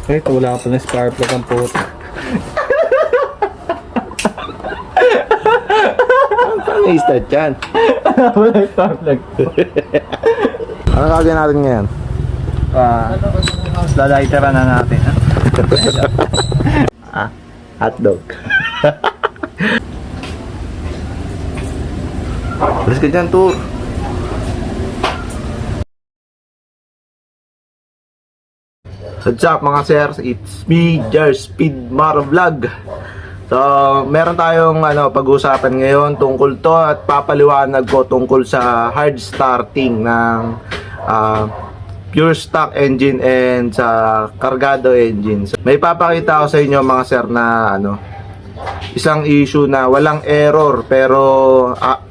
Wait, wala ka pa na spark plug ang puto. Paano i-start yan? Wala spark plug. Ano gagawin natin ngayon? Lalaiteran na natin. Hotdog. Alis ka dyan, Tur. What's up mga sirs? It's me, Jers Speed Maro Vlog. So, meron tayong pag-uusapan ngayon tungkol to at papaliwanag ko tungkol sa hard starting ng pure stock engine and sa kargado engine. So, may papakita ko sa inyo mga sir na isang issue na walang error pero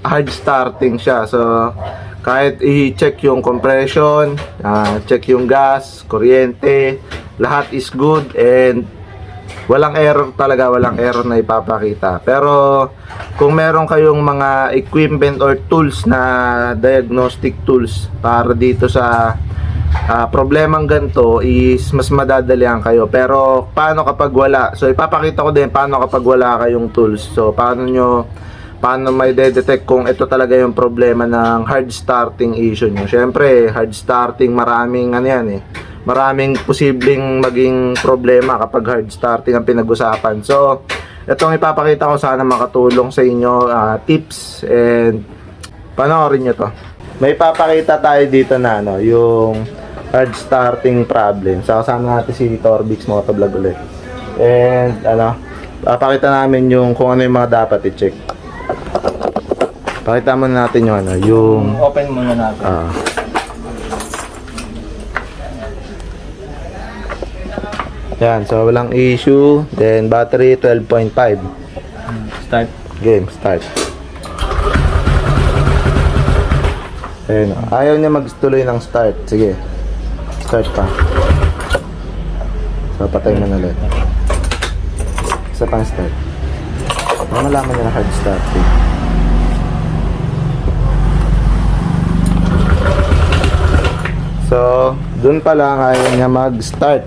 hard starting siya. So, kahit i-check yung compression, check yung gas, kuryente, lahat is good and walang error talaga, walang error na ipapakita. Pero kung meron kayong mga equipment or tools na diagnostic tools para dito sa problemang ganito is mas madadalian kayo. Pero paano kapag wala? So ipapakita ko din paano kapag wala kayong tools. So paano may detect kung ito talaga yung problema ng hard starting issue nyo. Syempre, hard starting, maraming maraming posibleng maging problema kapag hard starting ang pinag-usapan. So, itong ipapakita ko, sana makatulong sa inyo, tips, and panoorin nyo to. May papakita tayo dito na yung hard starting problem. So, kasama natin si Torbix Motovlog ulit. And papakita namin kung ano yung mga dapat i-check. Pakita muna natin yung Open muna natin. Yan, so walang issue. Then battery 12.5. Start. Game, start. Ayun, ayaw niya magtuloy ng start. Sige, start pa. So patay mo na ulit. Isa pang start. Malaman niya na hard starting. So, dun pa lang ayaw niya mag-start.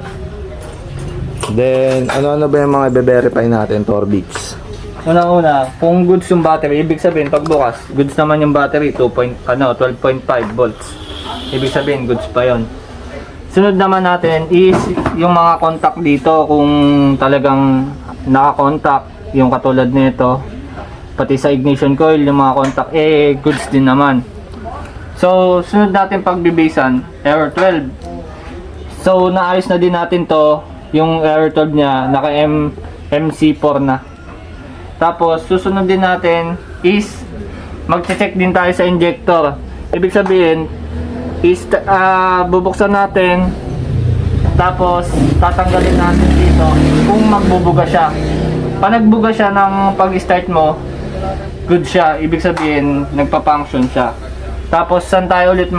Then, ano ba yung mga i-verify natin, Torbix? Una-una, kung goods yung battery, ibig sabihin pag bukas, goods naman yung battery, 12.5 volts. Ibig sabihin, goods pa yon. Sunod naman natin is yung mga contact dito, kung talagang naka-contact, yung katulad nito, pati sa ignition coil, yung mga contact, goods din naman. So, sunod natin pagbibasean, error 12. So, naayos na din natin to, yung error 12 niya, naka MC4 na. Tapos, susunod din natin is, mag-check din tayo sa injector. Ibig sabihin, is, bubuksan natin, tapos, tatanggalin natin dito, kung magbubuga siya. Pag nagbuga siya ng pag-start mo, good siya. Ibig sabihin, nagpa-function siya. Tapos saan tayo ulit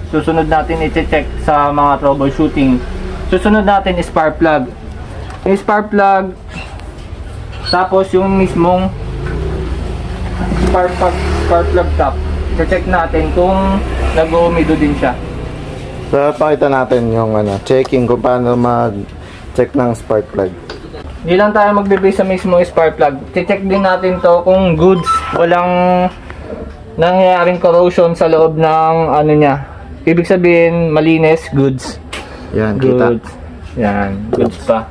susunod natin i-check sa mga troubleshooting. Susunod natin is spark plug. Yung spark plug, tapos yung mismong spark plug top. I-check natin kung nag-umido din siya. So, pakita natin yung checking kung paano mag-check ng spark plug. Hindi lang tayo magbe-base sa mismong spark plug. I-check din natin to kung goods, walang nangyayaring corrosion sa loob ng niya. Ibig sabihin, malinis, goods. Yan, Goods. kita. Yan, goods pa.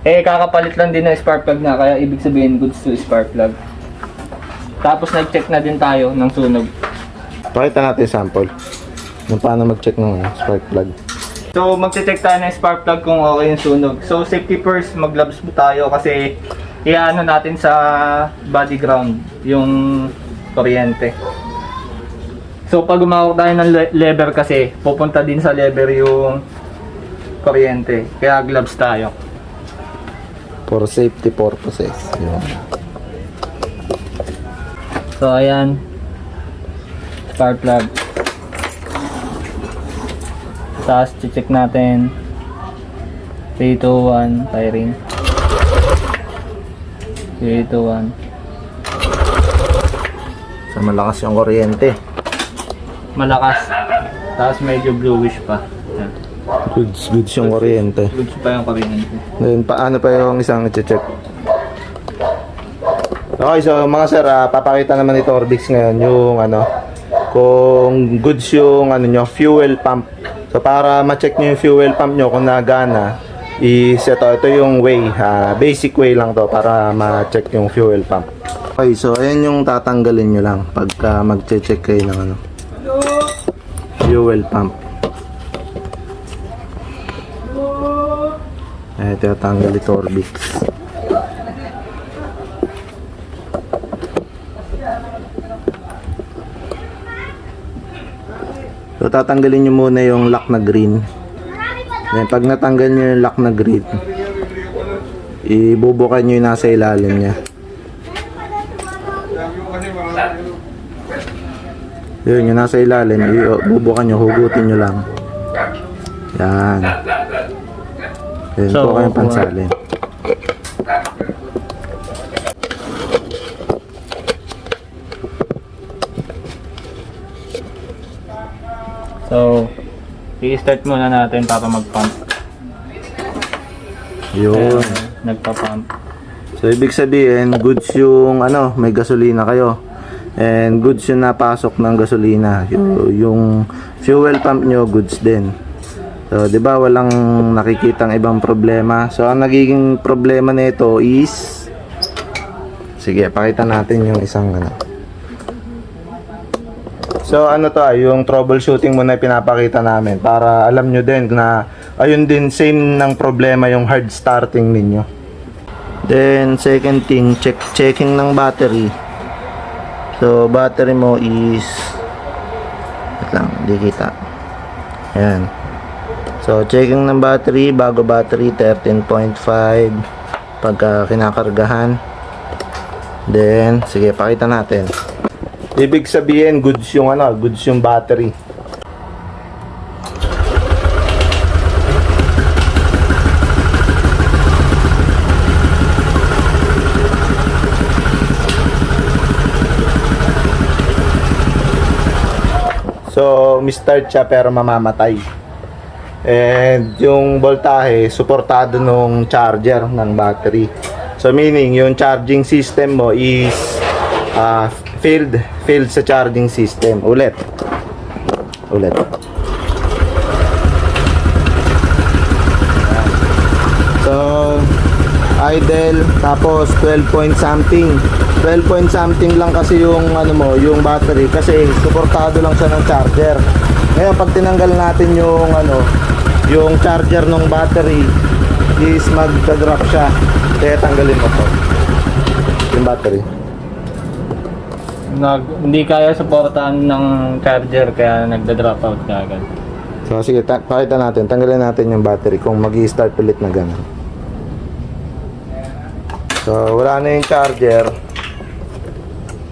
Kakapalit lang din ng spark plug na, kaya ibig sabihin, goods to spark plug. Tapos nag-check na din tayo ng sunog. Pakita natin sample kung paano mag-check ng spark plug. So, mag-check tayo ng spark plug kung okay yung sunog. So, safety first, mag-gloves po tayo kasi natin sa body ground yung kuryente. So pag umawak tayo ng lever kasi, pupunta din sa lever yung kuryente. Kaya gloves tayo. For safety purposes. Yun. So ayan. Spark plug. Tapos check natin. 3, 2, 1, firing. 3, 2, 1. So, malakas yung kuryente. Malakas. Tapos medyo bluish pa. Yan. Goods yung kuryente. Goods pa yung kuryente. Then, paano pa yung isang i-check? Okay, so mga sir, papakita naman ni Torbix ngayon yung ano, kung goods yung ano nyo, fuel pump. So para ma-check nyo yung fuel pump nyo kung nagana, ito yung way, basic way lang to para ma-check yung fuel pump. Okay, so ayan yung tatanggalin nyo lang pagka mag-check kayo ng ano, fuel pump. Ito tatanggal ito Orbix. So tatanggalin nyo muna yung lock na green. Then pag natanggal nyo yung lock na green, ibubukan nyo yung nasa ilalim nya. Yun, yung nasa ilalim, ibubukan nyo, hugutin nyo lang. Yan. Then So, po kayong pansalin. So, i-start muna natin para mag-pump. Yun. Nagpa-pump. So ibig sabihin, goods yung ano, may gasolina kayo. And goods yung napasok ng gasolina. Yung fuel pump nyo, goods din. So 'di ba walang nakikitang ibang problema. So ang nagiging problema nito is, sige, pakita natin yung isang ano. So ano to, yung troubleshooting muna pinapakita namin para alam nyo din na ayun din same ng problema yung hard starting ninyo. Then second thing, checking ng battery. So battery mo is, wait lang, di kita. Ayan. So checking ng battery, bago battery 13.5 pagka kinakargahan. Then sige, pakita natin. Ibig sabihin goods yung ano, goods yung battery. So, mi-start siya pero mamamatay. And yung voltahe, suportado nung charger ng battery. So, meaning, yung charging system mo is failed sa charging system. Ulit. So, idle, tapos 12 point something. 12 point something lang kasi yung ano mo, yung battery kasi suportado lang siya ng charger. Ngayon pag tinanggal natin yung ano, yung charger ng battery is magda-drop siya. Kaya tanggalin mo to. Yung battery. Hindi kaya suportahan ng charger kaya nagda-drop out ka agad. So sige, pakita natin, tanggalin natin yung battery kung magi-start ulit na gano'n. So wala na yung charger.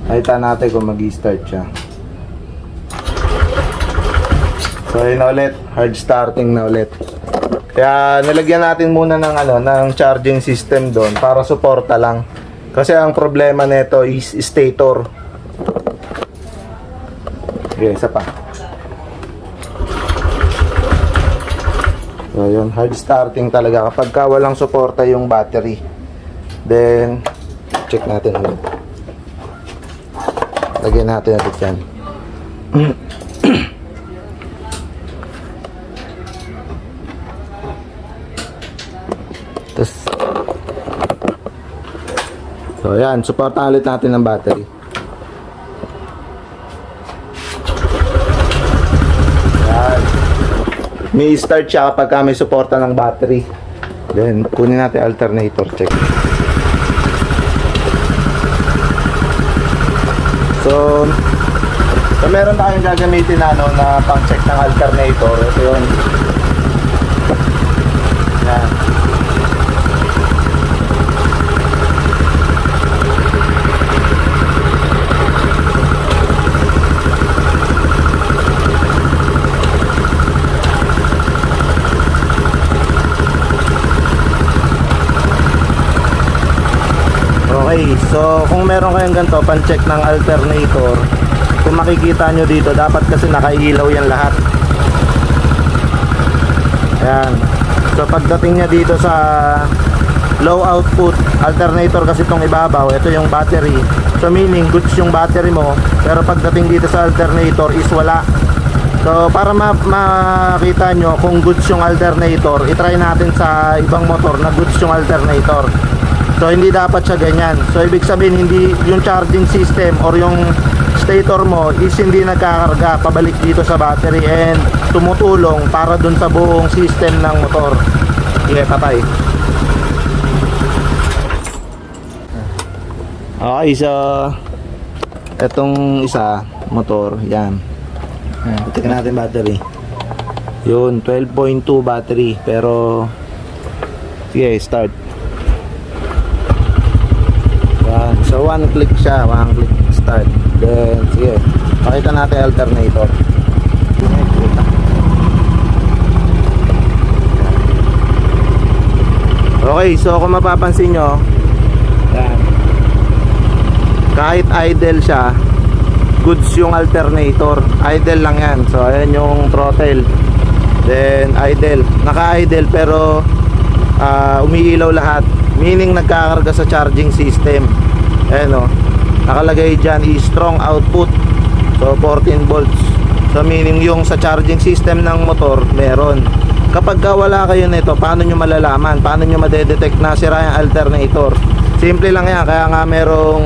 Nakita natin kung magi-start siya. So yun na ulit, hard starting na ulit. Kaya nilagyan natin muna ng ano, ng charging system doon para suporta lang. Kasi ang problema nito is stator. Okay, isa pa. So yun, hard starting talaga kapag walang suporta yung battery. Then check natin ulit. Lagyan natin ulit yan. Tapos, so yan, suportahan ulit natin ng battery. Yan. May start siya kapag may suporta ng battery. Then kunin natin alternator, check. So meron tayong gagamitin na ano, na pang-check ng alternator. Ito yun. Yan. Okay, so kung meron kayong ganito, pan-check ng alternator, kung makikita nyo dito, dapat kasi nakailaw yan lahat. Ayan. So pagdating niya dito sa low output alternator kasi itong ibabaw, ito yung battery. So meaning goods yung battery mo, pero pagdating dito sa alternator is wala. So para makita nyo kung goods yung alternator, itry natin sa ibang motor na goods yung alternator. So hindi dapat siya ganyan. So ibig sabihin hindi yung charging system or yung stator mo is hindi nagkakarga pabalik dito sa battery and tumutulong para dun sa buong system ng motor. Okay, patay. Okay, so etong isa motor, yan. Tingnan natin battery. Yun, 12.2 battery. Pero sige, start. Yan. So one click siya, one click start. Then sige, pakita natin alternator. Okay, so kung mapapansin nyo, yan, kahit idle siya, goods yung alternator. Idle lang yan. So ayan yung throttle, then idle, naka-idle pero umiilaw lahat, meaning nagkakarga sa charging system. Ayan o, nakalagay dyan is strong output, so 14 volts. So meaning yung sa charging system ng motor meron. Kapag wala kayo nito, paano nyo malalaman? Paano nyo madedetect na sira yung alternator? Simple lang yan, kaya nga merong.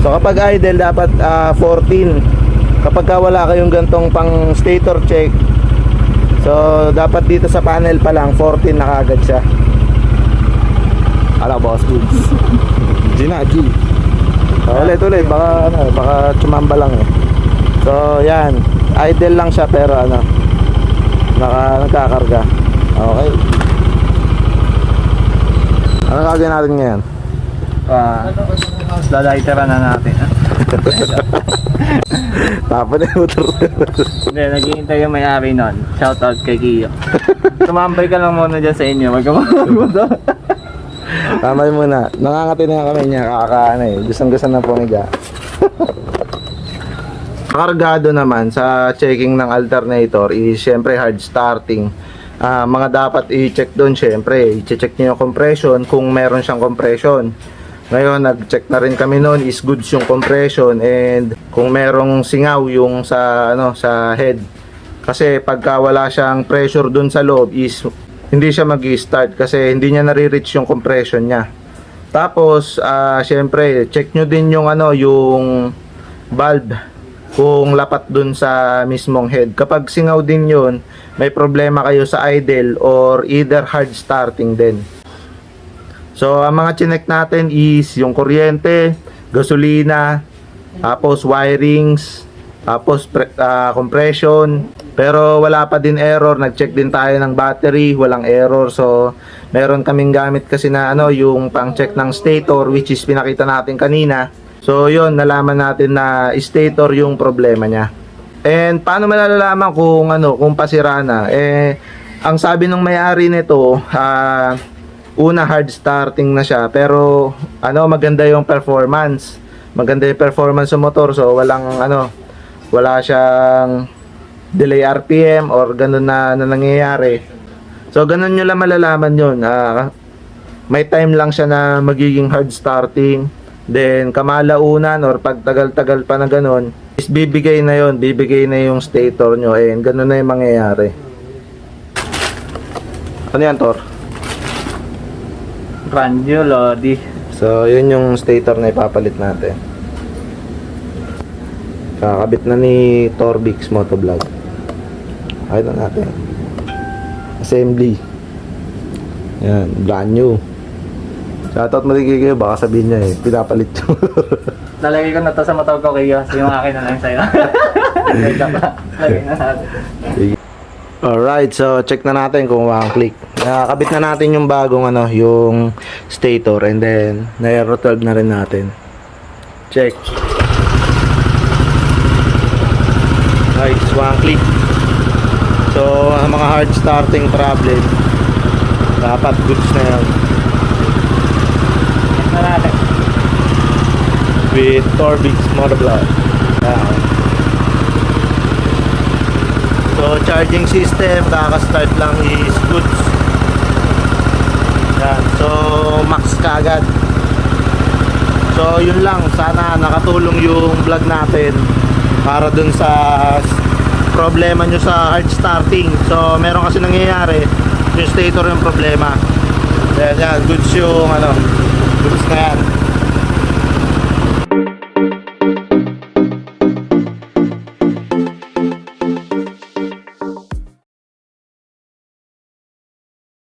So kapag idle dapat 14. Kapag wala kayong gantong pang stator check, so dapat dito sa panel pa lang 14 na kaagad siya. Ala boss goods. Ginaji. So ulit baka baka tumamba lang eh. So yan, idle lang siya pero nagkakarga. Okay. Ano gagawin natin ngayon? Laliteran na natin. Tapos na yung motor. Hindi, naghihintay yung may-ari nun. Shoutout kay Kiyo. Tumambay ka lang muna dyan sa inyo. Wag ka magmumotor. Tamay muna. Nangangati na yung kamay niya. Kakakaano eh. Gusang-gusan na pumiga. Kargado naman sa checking ng alternator is syempre hard starting. Mga dapat i-check doon syempre. I-check niyo yung compression kung meron siyang compression. Ngayon, nag-check na rin kami noon is goods yung compression and kung merong singaw yung sa sa head. Kasi pagka wala siyang pressure dun sa loob is hindi siya mag-start kasi hindi niya nare-reach yung compression niya. Tapos, syempre, check nyo din yung yung valve kung lapat dun sa mismong head. Kapag singaw din yun, may problema kayo sa idle or either hard starting din. So, ang mga chinek natin is yung kuryente, gasolina, tapos wirings, tapos compression. Pero wala pa din error. Nag-check din tayo ng battery, walang error. So, meron kaming gamit kasi na yung pang-check ng stator which is pinakita natin kanina. So, yun, nalaman natin na stator yung problema niya. And paano malalaman kung pasira na? Ang sabi ng may-ari nito, una hard starting na siya pero maganda yung performance. Maganda yung performance sa motor, so wala siyang delay RPM or ganun na nangyayari. So ganun nyo lang malalaman yun. May time lang siya na magiging hard starting, then kamalaunan or pagtagal-tagal pa na ganun is bibigay na yung stator nyo and ganun na yung mangyayari. Ano yan, Tor? Ranjo Lodi. So, yun yung stator na ipapalit natin. Kakabit na ni Torbix Motovlog. Ayun na natin. Assembly. Yan, brand new. Shoutout mo din kayo, baka sabihin niya pinapalit yung Nalagay ko na to sa motor ko Kiyo. Yung akin na lang sa'yo. Lagay na natin. Alright, so check na natin kung one-click. Nakakabit na natin yung bagong yung stator and then na-Aero 12 na rin natin. Check. Nice, one-click. So, ang mga hard starting problem dapat goods na yan. Check na natin. With Torbix Motovlog. So So charging system, kaka-start lang is goods. Yan. So max kaagad. So yun lang, sana nakatulong yung vlog natin para dun sa problema nyo sa hard starting. So meron kasi nangyayari, yung stator yung problema. Yan, goods yung goods na yan.